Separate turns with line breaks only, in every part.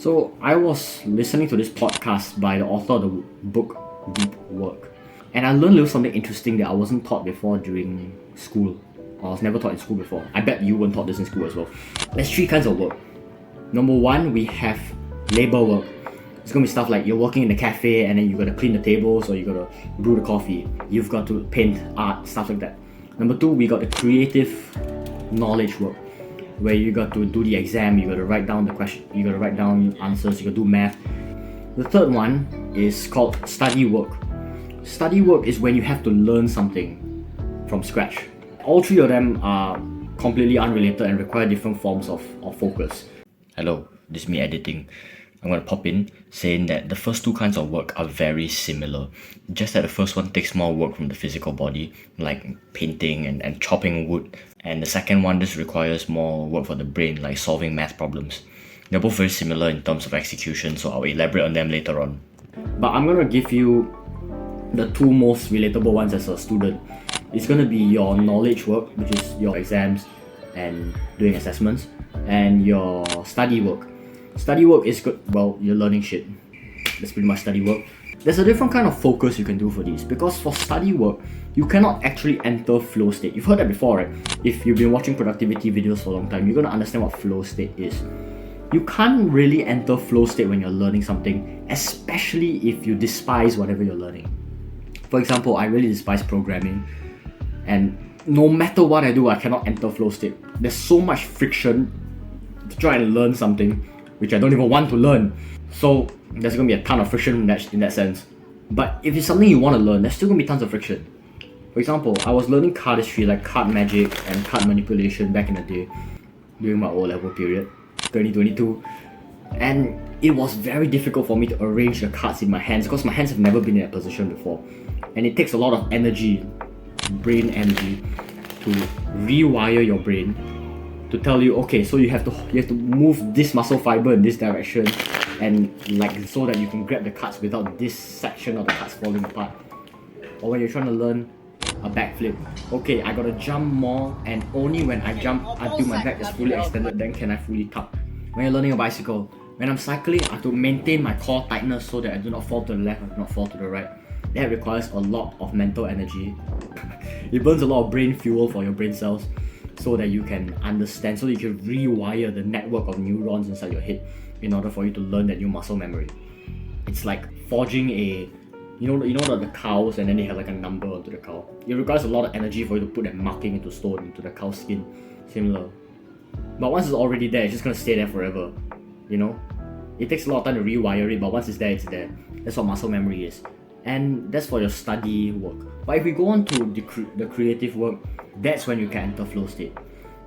So I was listening to this podcast by the author of the book Deep Work, and I learned a little something interesting that I wasn't taught before during school. I was never taught in school before. I bet you weren't taught this in school as well. There's three kinds of work. Number one, we have labor work. It's gonna be stuff like you're working in a cafe and then you gotta clean the tables or you gotta brew the coffee. You've got to paint, art, stuff like that. Number two, we got the creative knowledge work, where you got to do the exam, you got to write down the question, you got to write down answers, you got to do math. The third one is called study work. Study work is when you have to learn something from scratch. All three of them are completely unrelated and require different forms of focus. Hello, this is me editing. I'm going to pop in saying that the first two kinds of work are very similar. Just that the first one takes more work from the physical body, like painting and chopping wood. And the second one just requires more work for the brain, like solving math problems. They're both very similar in terms of execution, so I'll elaborate on them later on. But I'm going to give you the two most relatable ones as a student. It's going to be your knowledge work, which is your exams and doing assessments, and your study work. Study work is good, well, you're learning shit. That's pretty much study work. There's a different kind of focus you can do for these, because for study work, you cannot actually enter flow state. You've heard that before, right? If you've been watching productivity videos for a long time, you're going to understand what flow state is. You can't really enter flow state when you're learning something, especially if you despise whatever you're learning. For example, I really despise programming, and no matter what I do, I cannot enter flow state. There's so much friction to try and learn something which I don't even want to learn. So there's going to be a ton of friction in that sense. But if it's something you want to learn, there's still going to be tons of friction. For example, I was learning cardistry, like card magic and card manipulation back in the day during my O-level period, 2022. And it was very difficult for me to arrange the cards in my hands because my hands have never been in that position before. And it takes a lot of energy, brain energy, to rewire your brain to tell you, okay, so you have to move this muscle fiber in this direction, and like so that you can grab the cards without this section of the cards falling apart. Or when you're trying to learn a backflip, okay, I gotta jump more, and only when I jump until my back is fully extended, then can I fully tuck. When you're learning a bicycle, when I'm cycling, I have to maintain my core tightness so that I do not fall to the left, I do not fall to the right. That requires a lot of mental energy. It burns a lot of brain fuel for your brain cells, so that you can understand, so that you can rewire the network of neurons inside your head in order for you to learn that new muscle memory. It's like forging a, the cows, and then they have like a number onto the cow. It requires a lot of energy for you to put that marking into stone, into the cow's skin. Similar. But once it's already there, it's just gonna stay there forever. It takes a lot of time to rewire it, but once it's there, it's there. That's what muscle memory is. And that's for your study work. But if we go on to the creative work, that's when you can enter flow state.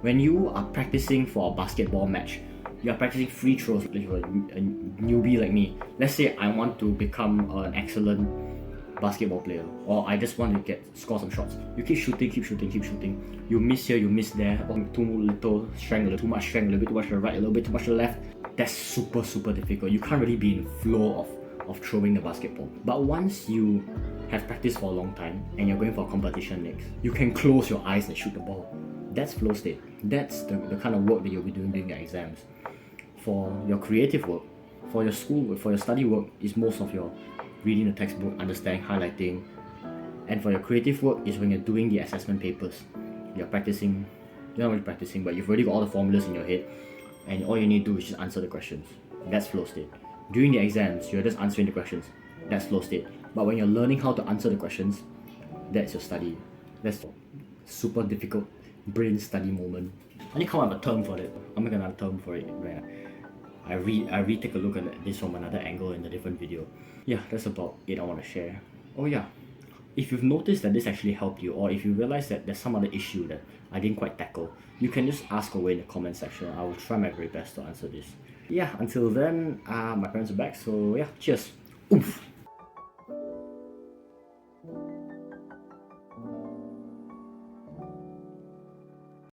When you are practicing for a basketball match, you are practicing free throws. If you're a newbie like me, let's say I want to become an excellent basketball player, or I just want to score some shots. You keep shooting. You miss here, you miss there. Too little strength, a little too much strength, a little bit too much to the right, a little bit too much to the left. That's super difficult. You can't really be in flow of throwing the basketball. But once you have practiced for a long time and you're going for a competition next, you can close your eyes and shoot the ball. That's flow state. That's the kind of work that you'll be doing during your exams. For your creative work, for your school work, for your study work, is most of your reading the textbook, understanding, highlighting. And for your creative work is when you're doing the assessment papers. You're practicing, you're not really practicing, but you've already got all the formulas in your head, and all you need to do is just answer the questions. That's flow state. During the exams, you're just answering the questions. That's flow state. But when you're learning how to answer the questions, that's your study. That's super difficult brain study moment. I need to come up with a term for it. I'll make another term for it right now. I retake a look at this from another angle in a different video. Yeah, that's about it I want to share. Oh yeah, if you've noticed that this actually helped you, or if you realize that there's some other issue that I didn't quite tackle, you can just ask away in the comment section. I will try my very best to answer this. Yeah, until then, my parents are back, so yeah, cheers. Oomph.